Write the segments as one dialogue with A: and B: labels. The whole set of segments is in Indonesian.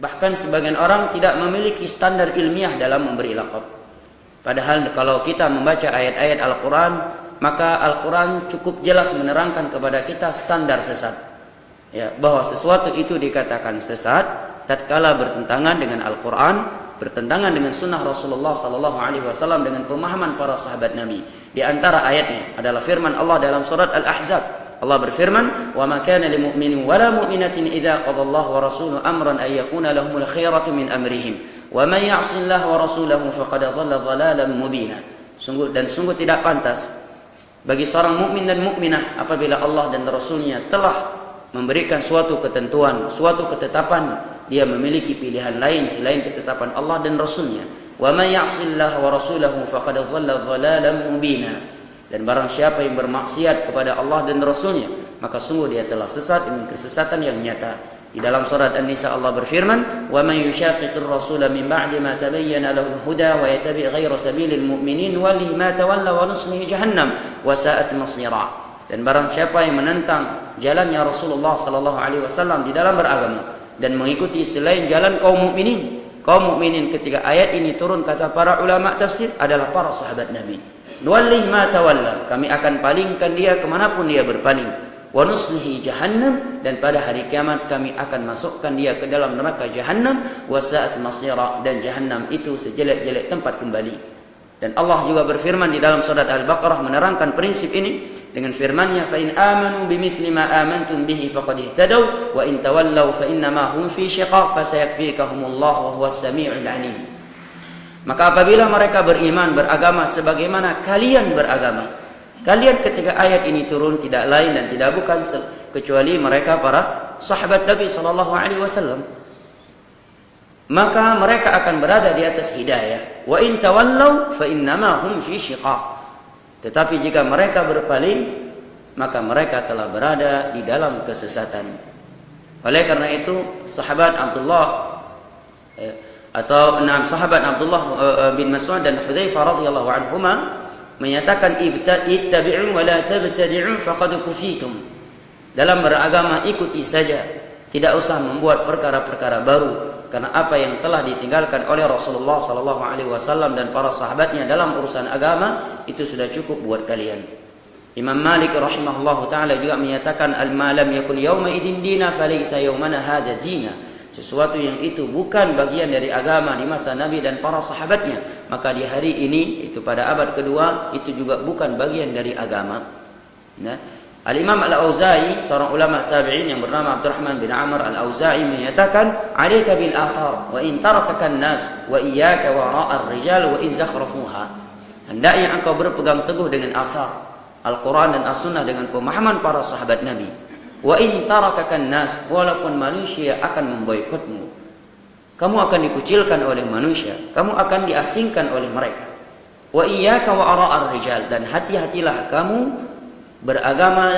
A: Bahkan sebagian orang tidak memiliki standar ilmiah dalam memberi laqab. Padahal kalau kita membaca ayat-ayat Al-Quran, maka Al-Quran cukup jelas menerangkan kepada kita standar sesat. Ya, bahwa sesuatu itu dikatakan sesat tatkala bertentangan dengan Al-Quran, bertentangan dengan sunnah Rasulullah SAW, dengan pemahaman para sahabat Nabi. Di antara ayatnya adalah firman Allah dalam surat Al-Ahzab. Allah berfirman, "Wa ma kana lil mu'minin wa la mu'minatin idza qada Allah wa rasuluhu amran ay yakuna lahumul khiyaratu min amrihim, wa man ya'si Allah wa rasulahu faqad dhalla dhalalan mubina." Sungguh tidak pantas bagi seorang mukmin dan mukminah apabila Allah dan Rasulnya telah memberikan suatu ketentuan, suatu ketetapan, dia memiliki pilihan lain selain ketetapan Allah dan Rasulnya. Wa man ya'si Allah wa rasulahu faqad dhalla dhalalan mubina. Dan barang siapa yang bermaksiat kepada Allah dan Rasulnya, maka sungguh dia telah sesat dengan kesesatan yang nyata. Di dalam surat An-Nisa Allah berfirman, "Wa man yushaqiqir rasula min ba'di ma tabayyana lahu al-huda wa yattabi' ghayra sabilil mu'minin nuwallihi ma tawalla wa nuslihi jahannam wa sa'at masira." Dan barang siapa yang menentang jalannya Rasulullah sallallahu alaihi wasallam di dalam beragama dan mengikuti selain jalan kaum mukminin ketika ayat ini turun, kata para ulama tafsir, adalah para sahabat Nabi. Nuwallih ma tawalla, kami akan palingkan dia kemanapun dia berpaling. Wa nuslihi jahannam, dan pada hari kiamat kami akan masukkan dia ke dalam neraka jahannam. Wa sa'at masira, dan jahannam itu sejelek-jelek tempat kembali. Dan Allah juga berfirman di dalam surat Al-Baqarah menerangkan prinsip ini dengan firman-Nya, "Fa in amanu bimithli ma amantum bihi faqad ihtadaw wa in tawallaw fa innama hum fi shiqaq fa sayakfikahumullah wa huwas samii'ul 'alim." Maka apabila mereka beriman, beragama sebagaimana kalian beragama, kalian ketika ayat ini turun tidak lain dan tidak bukan kecuali mereka para sahabat Nabi sallallahu alaihi wasallam, maka mereka akan berada di atas hidayah. Wa in tawallaw fa innama hum fi shiqaq. Tetapi jika mereka berpaling, maka mereka telah berada di dalam kesesatan. Oleh karena itu sahabat Abdullah bin Mas'ud dan Hudzaifah radhiyallahu anhuma menyatakan, "Ittabi'u wa la tabtadi'u faqad kufitum." Dalam beragama ikuti saja, tidak usah membuat perkara-perkara baru, karena apa yang telah ditinggalkan oleh Rasulullah sallallahu alaihi wasallam dan para sahabatnya dalam urusan agama itu sudah cukup buat kalian. Imam Malik rahimahullahu taala juga menyatakan, "Al-ma lam yakun yawma idin dina falaysa yawmana hadha dina." Sesuatu yang itu bukan bagian dari agama di masa Nabi dan para sahabatnya, maka di hari ini, itu pada abad kedua, itu juga bukan bagian dari agama. Nah, Al-Imam Al-Auza'i, seorang ulama tabi'in yang bernama Abdurrahman bin Amr Al-Auza'i menyatakan, "'Alaika bil athar wa in tarakaka an-nas wa iyyaka wara'a ar-rijal wa in zakhrafuha." Hendaknya engkau berpegang teguh dengan athar Al-Quran dan As-Sunnah, dengan pemahaman para sahabat Nabi. Wa in tarakakan nas, walaupun manusia akan memboikotmu, kamu akan dikucilkan oleh manusia, kamu akan diasingkan oleh mereka. Wa iyyaka wa ara'ar rijal, dan hati-hatilah kamu beragama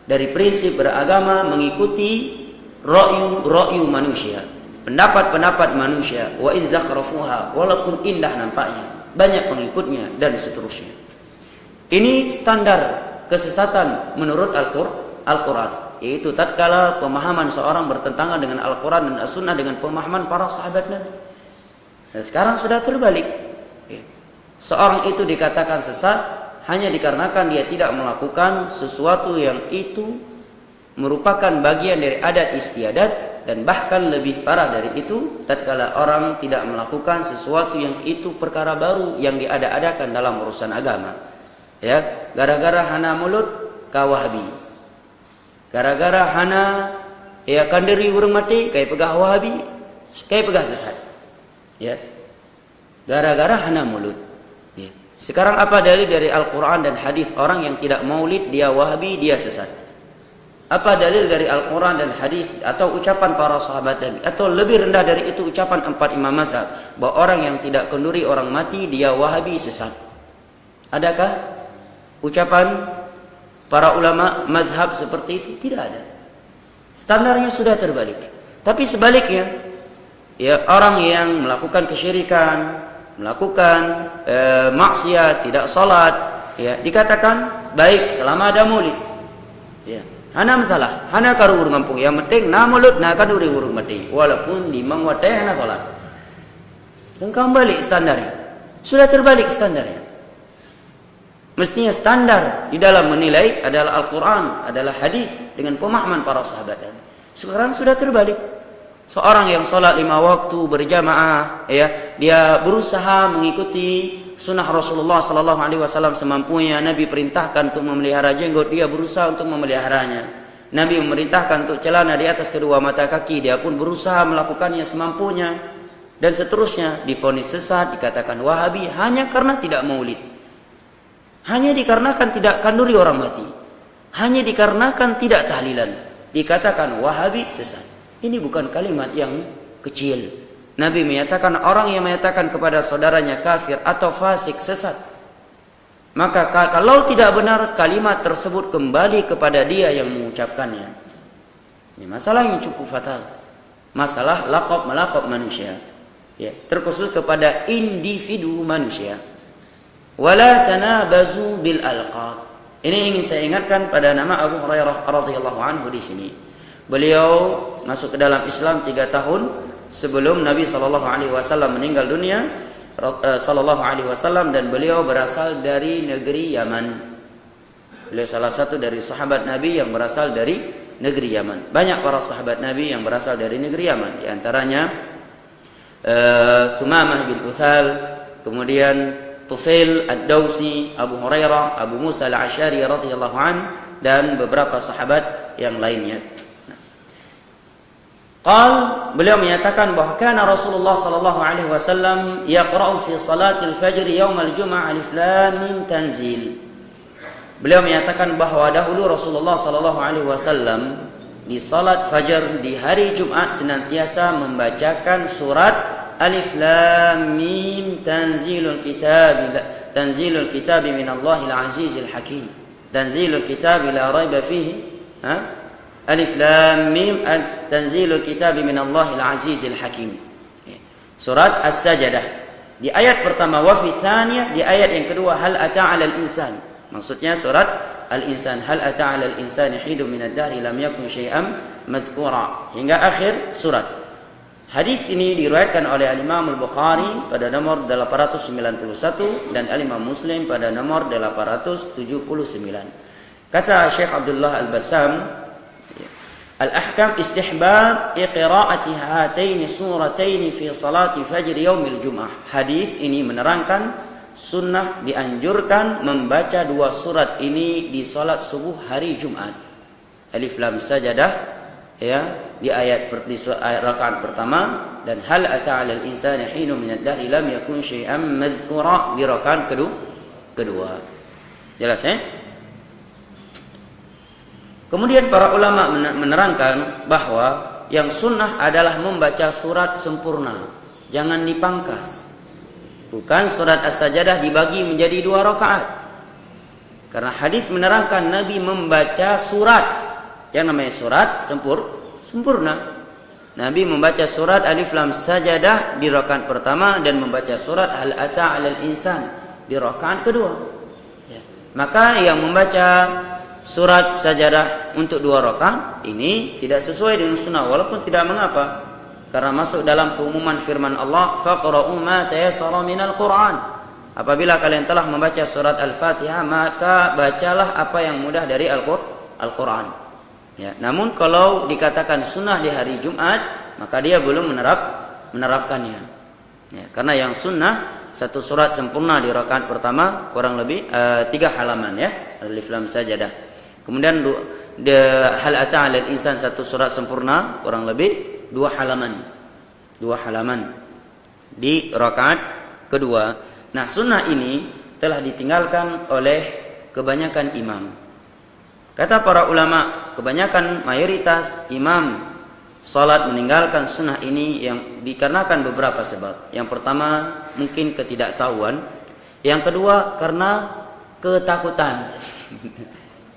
A: dari prinsip beragama mengikuti ra'yu manusia, pendapat manusia. Wa in zakhrafuha, walaupun indah nampaknya, banyak pengikutnya, dan seterusnya. Ini standar kesesatan menurut Al-Quran, yaitu tatkala pemahaman seorang bertentangan dengan Al-Quran dan As-Sunnah dengan pemahaman para sahabat Nabi. Dan sekarang sudah terbalik. Seorang itu dikatakan sesat hanya dikarenakan dia tidak melakukan sesuatu yang itu merupakan bagian dari adat istiadat, dan bahkan lebih parah dari itu tatkala orang tidak melakukan sesuatu yang itu perkara baru yang diada-adakan dalam urusan agama. Ya, gara-gara hana mulut ka Wahabi. Gara-gara hana kandiri urang mati kayak pegah Wahabi, kayak pegah sesat. Ya. Gara-gara hana mulut. Ya. Sekarang apa dalil dari Al-Quran dan hadis orang yang tidak maulid dia Wahabi, dia sesat? Apa dalil dari Al-Quran dan hadis atau ucapan para sahabat Nabi, atau lebih rendah dari itu ucapan 4 imam mazhab bahwa orang yang tidak kenduri orang mati dia Wahabi, sesat? Adakah ucapan para ulama mazhab seperti itu? Tidak ada. Standarnya sudah terbalik. Tapi sebaliknya, ya, orang yang melakukan kesyirikan, melakukan maksiat, tidak salat, ya, dikatakan baik selama ada maulid. Ya. Hana masalah, hana karu urung kampung. Yang penting na mulut na kan urung mati. Walaupun limang wateh hana salat. Dan kembali standarnya. Sudah terbalik standarnya. Mestinya standar di dalam menilai adalah Al-Quran, adalah hadis dengan pemahaman para sahabat. Sekarang sudah terbalik. Seorang yang salat 5 waktu berjamaah, ya, dia berusaha mengikuti sunnah Rasulullah sallallahu alaihi wasallam semampunya. Nabi perintahkan untuk memelihara jenggot, dia berusaha untuk memeliharanya. Nabi memerintahkan untuk celana di atas kedua mata kaki, dia pun berusaha melakukannya semampunya. Dan seterusnya, divonis sesat, dikatakan Wahabi hanya karena tidak maulid. Hanya dikarenakan tidak kanduri orang mati. Hanya dikarenakan tidak tahlilan, dikatakan Wahabi sesat. Ini bukan kalimat yang kecil. Nabi menyatakan orang yang menyatakan kepada saudaranya kafir atau fasik sesat. Maka kalau tidak benar, kalimat tersebut kembali kepada dia yang mengucapkannya. Ini masalah yang cukup fatal. Masalah laqab manusia. Ya, terkhusus kepada individu manusia. Wala tanabazu bil alqab. Ini ingin saya ingatkan pada nama Abu Hurairah radhiyallahu anhu di sini. Beliau masuk ke dalam Islam 3 tahun sebelum Nabi sallallahu alaihi wasallam meninggal dunia, sallallahu alaihi wasallam, dan beliau berasal dari negeri Yaman. Beliau salah satu dari sahabat Nabi yang berasal dari negeri Yaman. Banyak para sahabat Nabi yang berasal dari negeri Yaman, di antaranya Thumamah bin Uthal, kemudian Tufail Ad-Dawsi, Abu Hurairah, Abu Musa Al-Asy'ari radhiyallahu an, dan beberapa sahabat yang lainnya. Beliau menyatakan bahwa kana Rasulullah sallallahu alaihi wasallam yaqra'u fi salatil fajr yaumal jum'ah alif lam mim tanzil. Beliau menyatakan bahwa dahulu Rasulullah sallallahu alaihi wasallam di salat fajar di hari Jumat senantiasa membacakan surat alif lam mim tanzilul kitab min Allahil azizil hakim. Tanzilul kitab la raiba fihi, Alif Lam Mim Tanzilul Kitab min Allahil Azizil Hakim. Surat As-Sajdah. Di ayat pertama wa fi tsaniyah, di ayat yang kedua hal ata 'alal insan. Maksudnya surat Al-Insan, hal ata 'alal insani hidum minad dahri lam yakun syai'an madhkura, hingga akhir surat. Hadis ini diriwayatkan oleh Al-Imam Al-Bukhari pada nomor 891 dan Al-Imam Muslim pada nomor 879. Kata Syekh Abdullah Al-Bassam, Al-ahkam istihbab iqra'ati hataini surataini fi salati fajr yaumil jum'ah. Hadis ini menerangkan sunnah dianjurkan membaca 2 surat ini di salat subuh hari Jumat. Alif Lam Sajdah, ya, di ayat rakaat pertama, dan hal ata 'alal insani hinun minad dahri lam yakun syai'an madhkura di rakaat kedua. Jelas, ya? Kemudian para ulama menerangkan bahwa yang sunnah adalah membaca surat sempurna, jangan dipangkas. Bukan surat As-Sajdah dibagi menjadi 2 rakaat. Karena hadis menerangkan Nabi membaca surat, yang namanya surat sempurna. Nabi membaca surat Alif Lam Sajdah di rakaat pertama dan membaca surat Hal Ata 'alal Insan di rakaat kedua. Ya. Maka yang membaca surat Sajadah untuk 2 rakaat ini tidak sesuai dengan sunnah, walaupun tidak mengapa, karena masuk dalam keumuman firman Allah, faqra'u ma tayassara minal Qur'an. Apabila kalian telah membaca surat Al-Fatihah, maka bacalah apa yang mudah dari Al-Qur'an. Ya, namun kalau dikatakan sunnah di hari Jumat, maka dia belum menerapkannya. Ya, karena yang sunnah 1 surat sempurna di rakaat pertama, kurang lebih 3 halaman, ya, Alif Lam Sajdah. Kemudian hal ata 'alal insan 1 surat sempurna, kurang lebih 2 halaman. 2 halaman di rakaat kedua. Nah, sunnah ini telah ditinggalkan oleh kebanyakan imam. Kata para ulama, kebanyakan mayoritas imam salat meninggalkan sunnah ini yang dikarenakan beberapa sebab. Yang pertama, mungkin ketidaktahuan. Yang kedua, karena ketakutan.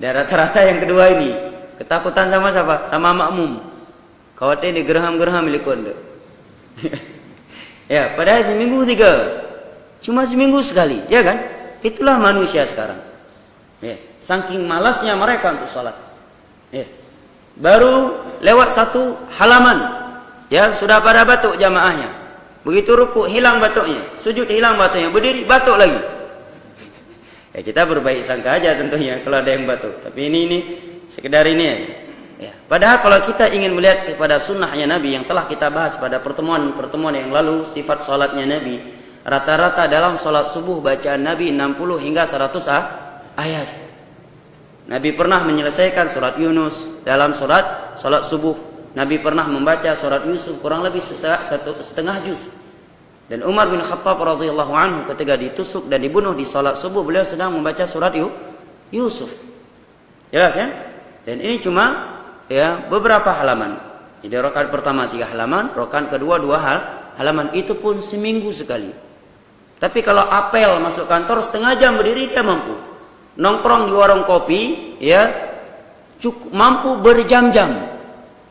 A: Dan rata-rata yang kedua ini, ketakutan sama siapa? Sama makmum. Khawatir di gerham-gerham milikun. Ya, padahal seminggu 3. Cuma seminggu sekali, ya kan? Itulah manusia sekarang. Ya, saking malasnya mereka untuk salat. Ya. Baru lewat satu halaman, ya sudah pada batuk jamaahnya. Begitu ruku hilang batuknya, sujud hilang batuknya, berdiri batuk lagi. Ya kita berbaik sangka aja tentunya kalau ada yang batuk. Tapi ini sekedar ini aja. Ya. Padahal kalau kita ingin melihat kepada sunnahnya Nabi yang telah kita bahas pada pertemuan-pertemuan yang lalu, sifat salatnya Nabi, rata-rata dalam salat subuh bacaan Nabi 60 hingga 100 ayat. Nabi pernah menyelesaikan surat Yunus dalam salat subuh. Nabi pernah membaca surat Yusuf kurang lebih setengah juz. Dan Umar bin Khattab radhiyallahu anhu ketika ditusuk dan dibunuh di salat subuh, beliau sedang membaca surat Yusuf. Jelas ya? Dan ini cuma ya beberapa halaman. Jadi rakaat pertama 3 halaman, rakaat kedua 2 halaman, itu pun seminggu sekali. Tapi kalau apel masuk kantor setengah jam berdiri dia mampu. Nongkrong di warung kopi ya cukup mampu berjam-jam.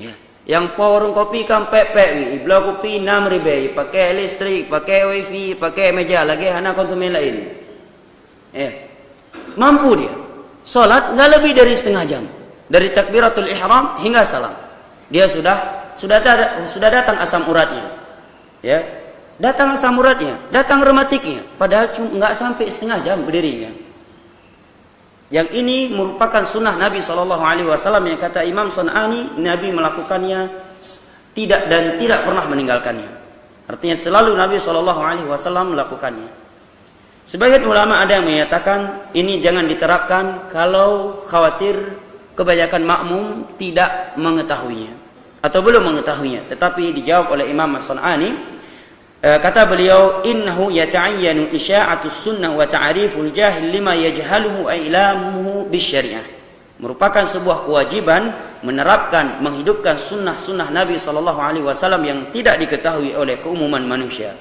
A: Ya. Yang warung kopi kan pepe, belah kopi 6.000, pakai listrik, pakai wifi, pakai meja lagi anak konsumen lain. Ya. Mampu dia. Salat enggak lebih dari setengah jam. Dari takbiratul ihram hingga salam. Dia sudah datang asam uratnya. Ya. Datang asam uratnya, datang rematiknya, padahal cuma enggak sampai setengah jam berdirinya. Yang ini merupakan sunnah Nabi SAW yang kata Imam Sun'ani, Nabi melakukannya tidak pernah meninggalkannya. Artinya selalu Nabi SAW melakukannya. Sebagian ulama ada yang menyatakan ini jangan diterapkan kalau khawatir kebanyakan makmum tidak mengetahuinya atau belum mengetahuinya. Tetapi dijawab oleh Imam Sun'ani, kata beliau, innahu yata'ayyanu isya'atus sunnah wa ta'riful jahil lima yajhaluhu ailamuhu bisyariah. Merupakan sebuah kewajiban menerapkan, menghidupkan sunnah-sunnah Nabi SAW yang tidak diketahui oleh keumuman manusia,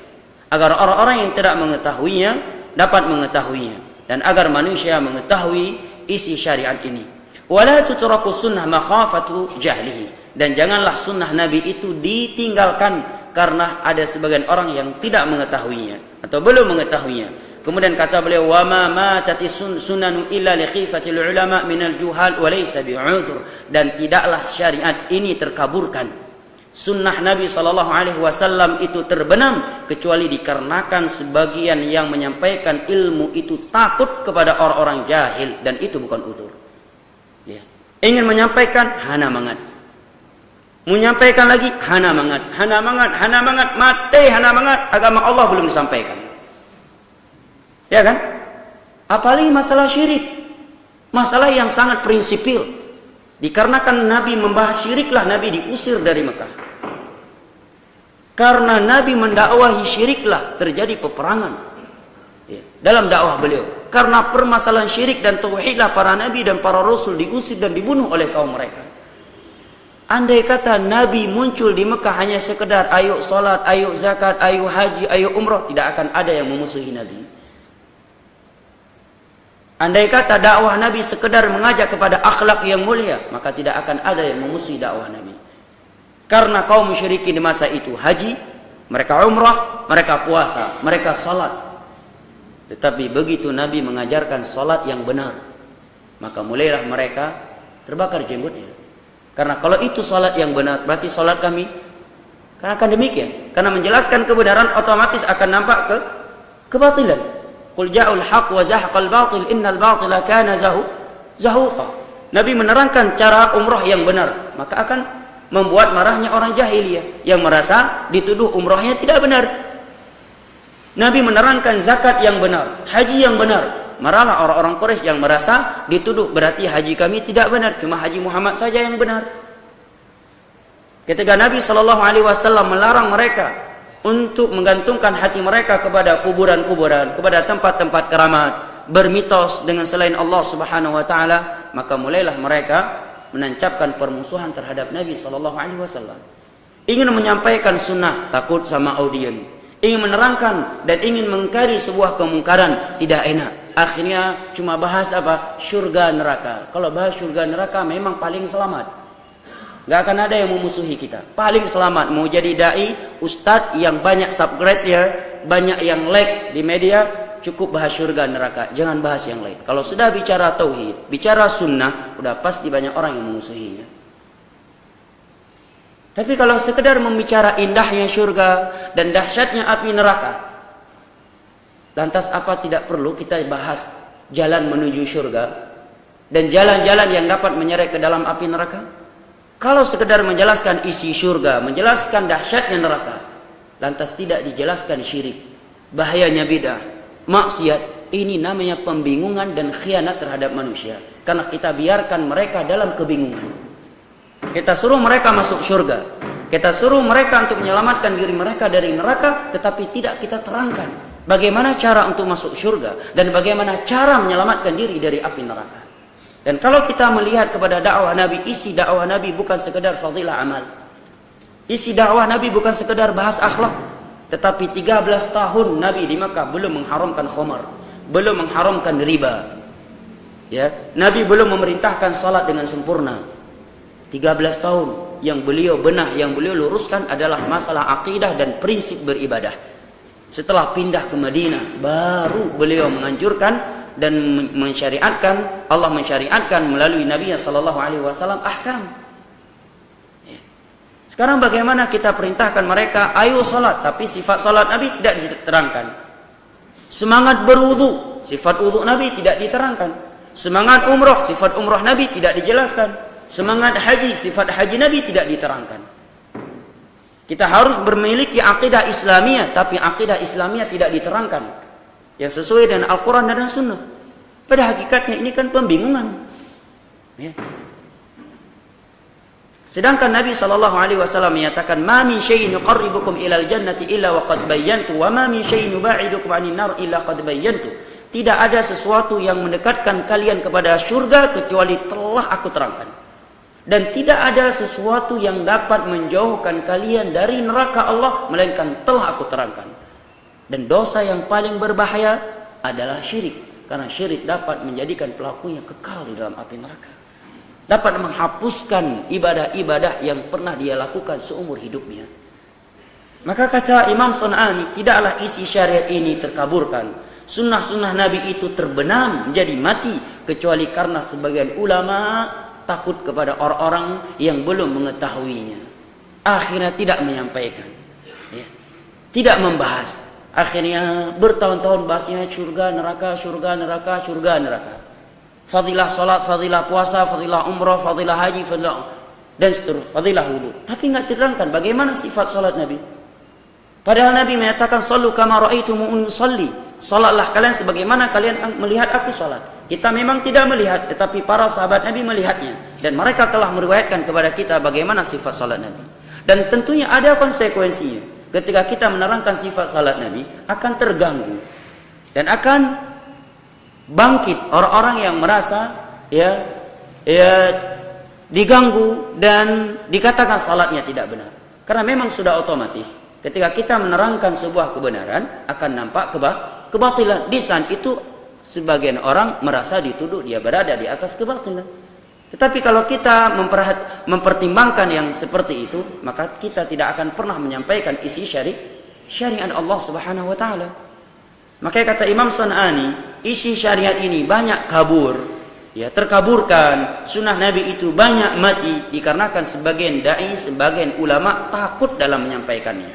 A: agar orang-orang yang tidak mengetahuinya dapat mengetahuinya, dan agar manusia mengetahui isi syariat ini. Wala tutraku sunnah makhafatu jahlihi, dan janganlah sunnah Nabi itu ditinggalkan karena ada sebagian orang yang tidak mengetahuinya atau belum mengetahuinya. Kemudian kata beliau, wa ma matati sunanu illa li khifatil ulama minal juhal wa laysa bi'udhr, dan tidaklah syariat ini terkaburkan. Sunnah Nabi SAW itu terbenam kecuali dikarenakan sebagian yang menyampaikan ilmu itu takut kepada orang-orang jahil, dan itu bukan uzur. Ya. Ingin menyampaikan hana mangat. Menyampaikan lagi hana mangat, mati hana mangat, agama Allah belum disampaikan. Ya kan? Apalagi masalah syirik, masalah yang sangat prinsipil. Dikarenakan Nabi membahas syiriklah Nabi diusir dari Mekah. Karena Nabi mendakwahi syiriklah terjadi peperangan ya, dalam dakwah beliau. Karena permasalahan syirik dan tauhidlah para nabi dan para rasul diusir dan dibunuh oleh kaum mereka. Andai kata Nabi muncul di Mekah hanya sekedar ayo salat, ayo zakat, ayo haji, ayo umrah, tidak akan ada yang memusuhi Nabi. Andai kata dakwah Nabi sekedar mengajak kepada akhlak yang mulia, maka tidak akan ada yang memusuhi dakwah Nabi. Karena kaum musyrikin di masa itu haji, mereka umrah, mereka puasa, mereka salat. Tetapi begitu Nabi mengajarkan salat yang benar, maka mulailah mereka terbakar jenggotnya. Karena kalau itu salat yang benar, berarti salat kami kan akan demikian. Karena menjelaskan kebenaran otomatis akan nampak kebatilan. Qul ja'ul haq wa zahaqal batil innal batila kana zahuqa. Nabi menerangkan cara umrah yang benar, maka akan membuat marahnya orang jahiliyah yang merasa dituduh umrahnya tidak benar. Nabi menerangkan zakat yang benar, haji yang benar. Marahlah orang-orang Quraisy yang merasa dituduh berarti haji kami tidak benar, cuma haji Muhammad saja yang benar. Ketika Nabi SAW melarang mereka untuk menggantungkan hati mereka kepada kuburan-kuburan, kepada tempat-tempat keramat, bermitos dengan selain Allah Subhanahu wa taala, maka mulailah mereka menancapkan permusuhan terhadap Nabi SAW. Ingin menyampaikan sunnah, takut sama audien. Ingin menerangkan dan ingin mengingkari sebuah kemungkaran, tidak enak. Akhirnya cuma bahas apa? Syurga neraka. Kalau bahas syurga neraka memang paling selamat. Gak akan ada yang memusuhi kita. Paling selamat. Mau jadi dai, ustadz yang banyak subscribe ya, banyak yang like di media, cukup bahas surga neraka, jangan bahas yang lain. Kalau sudah bicara tauhid, bicara sunnah, udah pasti banyak orang yang memusuhinya. Tapi kalau sekedar membicara indahnya surga dan dahsyatnya api neraka, lantas apa tidak perlu kita bahas jalan menuju surga dan jalan-jalan yang dapat menyeret ke dalam api neraka? Kalau sekedar menjelaskan isi surga, menjelaskan dahsyatnya neraka, lantas tidak dijelaskan syirik, bahayanya bidah, maksiat, ini namanya pembingungan dan khianat terhadap manusia. Karena kita biarkan mereka dalam kebingungan. Kita suruh mereka masuk surga, kita suruh mereka untuk menyelamatkan diri mereka dari neraka, tetapi tidak kita terangkan bagaimana cara untuk masuk surga dan bagaimana cara menyelamatkan diri dari api neraka. Dan kalau kita melihat kepada dakwah Nabi, isi dakwah Nabi bukan sekedar fadilah amal. Isi dakwah Nabi bukan sekedar bahas akhlak, tetapi 13 tahun Nabi di Makkah belum mengharamkan khamar, belum mengharamkan riba. Ya, Nabi belum memerintahkan salat dengan sempurna. 13 tahun yang beliau benah, yang beliau luruskan adalah masalah akidah dan prinsip beribadah. Setelah pindah ke Madinah, baru beliau menganjurkan dan mensyariatkan, Allah mensyariatkan melalui Nabi sallallahu alaihi wasallam ahkam. Sekarang bagaimana kita perintahkan mereka ayo salat, tapi sifat salat Nabi tidak diterangkan. Semangat berwudu, sifat wudu Nabi tidak diterangkan. Semangat umrah, sifat umrah Nabi tidak dijelaskan. Semangat haji, sifat haji Nabi tidak diterangkan. Kita harus memiliki akidah Islamiyah, tapi akidah Islamiyah tidak diterangkan yang sesuai dengan Al-Quran dan Sunnah. Pada hakikatnya ini kan pembingungan. Ya. Sedangkan Nabi SAW menyatakan, "Ma min syai'in yuqarribukum ilal jannati illa wa qad bayyantu, wa ma min syai'in yuba'idukum 'anil nar illa qad bayyantu." Tidak ada sesuatu yang mendekatkan kalian kepada surga kecuali telah aku terangkan. Dan tidak ada sesuatu yang dapat menjauhkan kalian dari neraka Allah melainkan telah aku terangkan. Dan dosa yang paling berbahaya adalah syirik, karena syirik dapat menjadikan pelakunya kekal di dalam api neraka. Dapat menghapuskan ibadah-ibadah yang pernah dia lakukan seumur hidupnya. Maka kata Imam Sun'ani, tidaklah isi syariat ini terkaburkan. Sunnah-sunnah Nabi itu terbenam menjadi mati, kecuali karena sebagian ulama takut kepada orang-orang yang belum mengetahuinya. Akhirnya tidak menyampaikan, ya, tidak membahas. Akhirnya bertahun-tahun bahasnya surga, neraka, surga, neraka, surga, neraka. Fadilah salat, fadilah puasa, fadilah umrah, fadilah haji, fadilah dan seterusnya, fadilah wudu. Tapi enggak diterangkan bagaimana sifat salat Nabi. Padahal Nabi menyatakan, "Shallu kama ra'aitumuni usalli." Salatlah kalian sebagaimana kalian melihat aku salat. Kita memang tidak melihat, tetapi para sahabat Nabi melihatnya, dan mereka telah meriwayatkan kepada kita bagaimana sifat salat Nabi. Dan tentunya ada konsekuensinya. Ketika kita menerangkan sifat salat Nabi, akan terganggu dan akan bangkit orang-orang yang merasa diganggu dan dikatakan salatnya tidak benar. Karena memang sudah otomatis ketika kita menerangkan sebuah kebenaran akan nampak kebatilan. Di saat itu sebagian orang merasa dituduh dia berada di atas kebatilan. Tetapi kalau kita mempertimbangkan yang seperti itu, maka kita tidak akan pernah menyampaikan isi syariat Allah Subhanahu wa taala. Maka kata Imam Sun'ani, isi syariat ini banyak kabur, ya, terkaburkan. Sunnah Nabi itu banyak mati dikarenakan sebagian dai, sebagian ulama takut dalam menyampaikannya.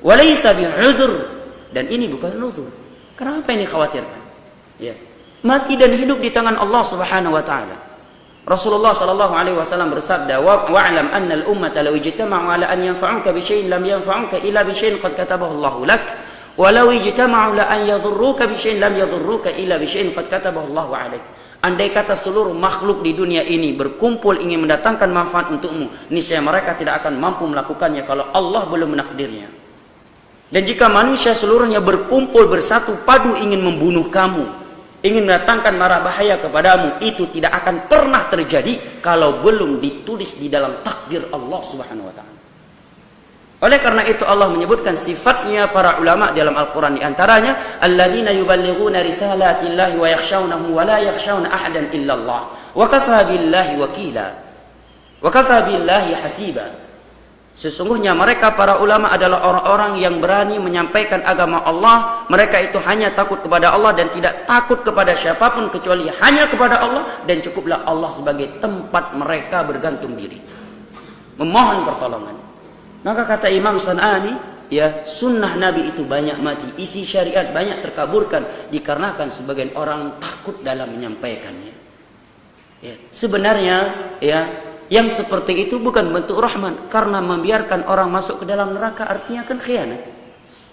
A: Walaysa bi'udhr, dan ini bukan udhur. Kenapa ini khawatirkan? Ya. Mati dan hidup di tangan Allah Subhanahu wa taala. Rasulullah sallallahu alaihi wasallam bersabda, "Wa'lam anna al-ummata law ijtama'u 'ala an yanfa'uka bi syai'in lam yanfa'uka illa bi syai'in qad katabahu Allahu lak, wa law ijtama'u 'ala an yadhurruka bi syai'in lam yadhurruka illa bi syai'in qad katabahu Allahu 'alaik." Andai kata seluruh makhluk di dunia ini berkumpul ingin mendatangkan manfaat untukmu, niscaya mereka tidak akan mampu melakukannya kalau Allah belum menakdirnya. Dan jika manusia seluruhnya berkumpul bersatu padu ingin membunuh kamu, ingin mendatangkan mara bahaya kepadamu, itu tidak akan pernah terjadi kalau belum ditulis di dalam takdir Allah Subhanahu wa taala. Oleh karena itu Allah menyebutkan sifatnya para ulama dalam Al-Qur'an, di antaranya alladzina yuballighuna risalatillahi wa yakhshawnahu wa la yakhshawna ahadan illallah wa kafa billahi wakila wa kafa billahi hasiba. Sesungguhnya mereka para ulama adalah orang-orang yang berani menyampaikan agama Allah. Mereka itu hanya takut kepada Allah dan tidak takut kepada siapapun kecuali hanya kepada Allah, dan cukuplah Allah sebagai tempat mereka bergantung diri, memohon pertolongan. Maka kata Imam San'ani, ya, sunnah Nabi itu banyak mati, isi syariat banyak terkaburkan dikarenakan sebagian orang takut dalam menyampaikannya. Ya, sebenarnya ya, yang seperti itu bukan bentuk rahman, karena membiarkan orang masuk ke dalam neraka artinya kan khianat.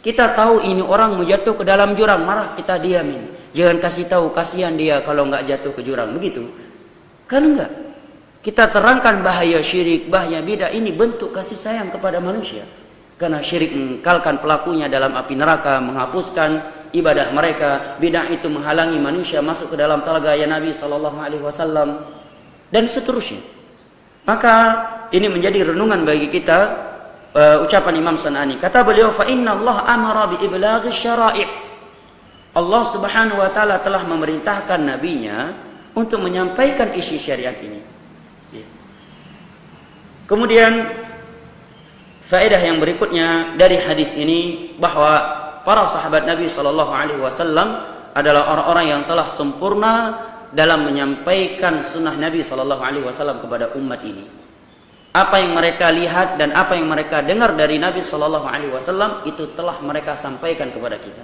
A: Kita tahu ini orang mau jatuh ke dalam jurang, marah kita diamin. Jangan kasih tahu, kasihan dia kalau nggak jatuh ke jurang, begitu? Kan enggak. Kita terangkan bahaya syirik, bahaya bidah, ini bentuk kasih sayang kepada manusia. Karena syirik mengekalkan pelakunya dalam api neraka, menghapuskan ibadah mereka. Bidah itu menghalangi manusia masuk ke dalam telaga ya Nabi SAW, dan seterusnya. Maka ini menjadi renungan bagi kita, ucapan Imam San'ani. Kata beliau, fa inna Allah amara bi iblaghi syara'i'. Allah Subhanahu wa taala telah memerintahkan nabinya untuk menyampaikan isi syariat ini. Kemudian faedah yang berikutnya dari hadis ini, bahwa para sahabat Nabi SAW adalah orang-orang yang telah sempurna dalam menyampaikan sunnah Nabi SAW kepada umat ini. Apa yang mereka lihat dan apa yang mereka dengar dari Nabi SAW itu telah mereka sampaikan kepada kita.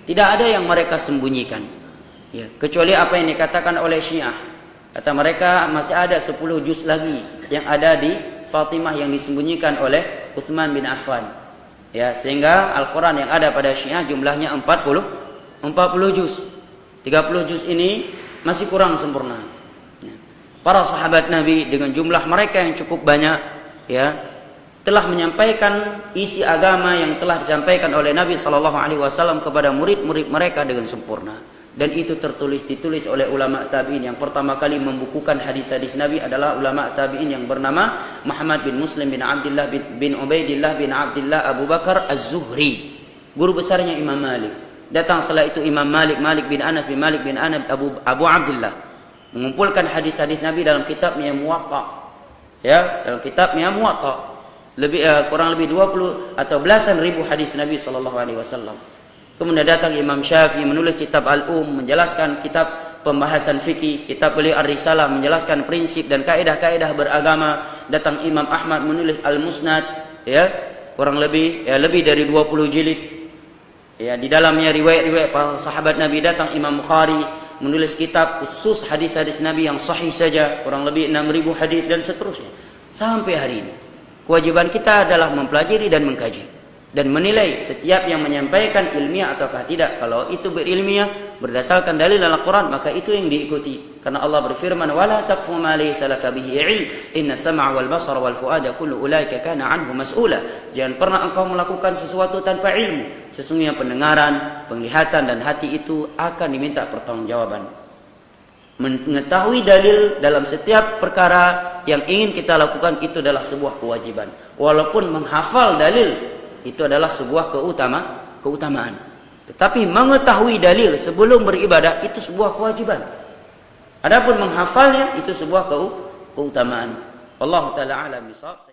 A: Tidak ada yang mereka sembunyikan, ya, kecuali apa yang dikatakan oleh Syiah. Kata mereka masih ada 10 juz lagi yang ada di Fatimah yang disembunyikan oleh Utsman bin Affan. Ya, sehingga Al-Quran yang ada pada Syiah jumlahnya 40 juz. 30 juz ini masih kurang sempurna. Para sahabat Nabi dengan jumlah mereka yang cukup banyak, ya, telah menyampaikan isi agama yang telah disampaikan oleh Nabi SAW kepada murid-murid mereka dengan sempurna. Dan itu ditulis oleh ulama tabi'in. Yang pertama kali membukukan hadis-hadis Nabi adalah ulama tabi'in yang bernama Muhammad bin Muslim bin Abdullah bin Ubaidillah bin Abdullah Abu Bakar Az-Zuhri, guru besarnya Imam Malik. Datang setelah itu Imam Malik bin Anas bin Malik bin Anas Abu Abdullah, mengumpulkan hadis-hadis Nabi dalam kitabnya Muwatta. Ya, dalam kitabnya Muwatta. Kurang lebih 20 atau belasan ribu hadis Nabi SAW. Kemudian datang Imam Syafi'i menulis kitab Al-Um, menjelaskan kitab pembahasan fikih. Kitab beliau Ar-Risalah menjelaskan prinsip dan kaidah-kaidah beragama. Datang Imam Ahmad menulis Al-Musnad, ya, kurang lebih lebih dari 20 jilid. Ya, di dalamnya riwayat-riwayat para sahabat Nabi. Datang Imam Bukhari menulis kitab khusus hadis-hadis Nabi yang sahih saja, kurang lebih 6.000 hadis dan seterusnya. Sampai hari ini kewajiban kita adalah mempelajari dan mengkaji dan menilai setiap yang menyampaikan ilmiah ataukah tidak. Kalau itu berilmiah berdasarkan dalil Al-Quran, maka itu yang diikuti. Karena Allah berfirman, "Wala taqfu ma laysa laka bihi ilm, inna sam'a wal basara wal fuada kullu ulaika kana anhu mas'ula." Jangan pernah engkau melakukan sesuatu tanpa ilmu. Sesungguhnya pendengaran, penglihatan dan hati itu akan diminta pertanggungjawaban. Mengetahui dalil dalam setiap perkara yang ingin kita lakukan itu adalah sebuah kewajiban. Walaupun menghafal dalil itu adalah sebuah keutamaan. Tetapi mengetahui dalil sebelum beribadah itu sebuah kewajiban. Adapun menghafalnya itu sebuah keutamaan. Allah Ta'ala alam bisawab.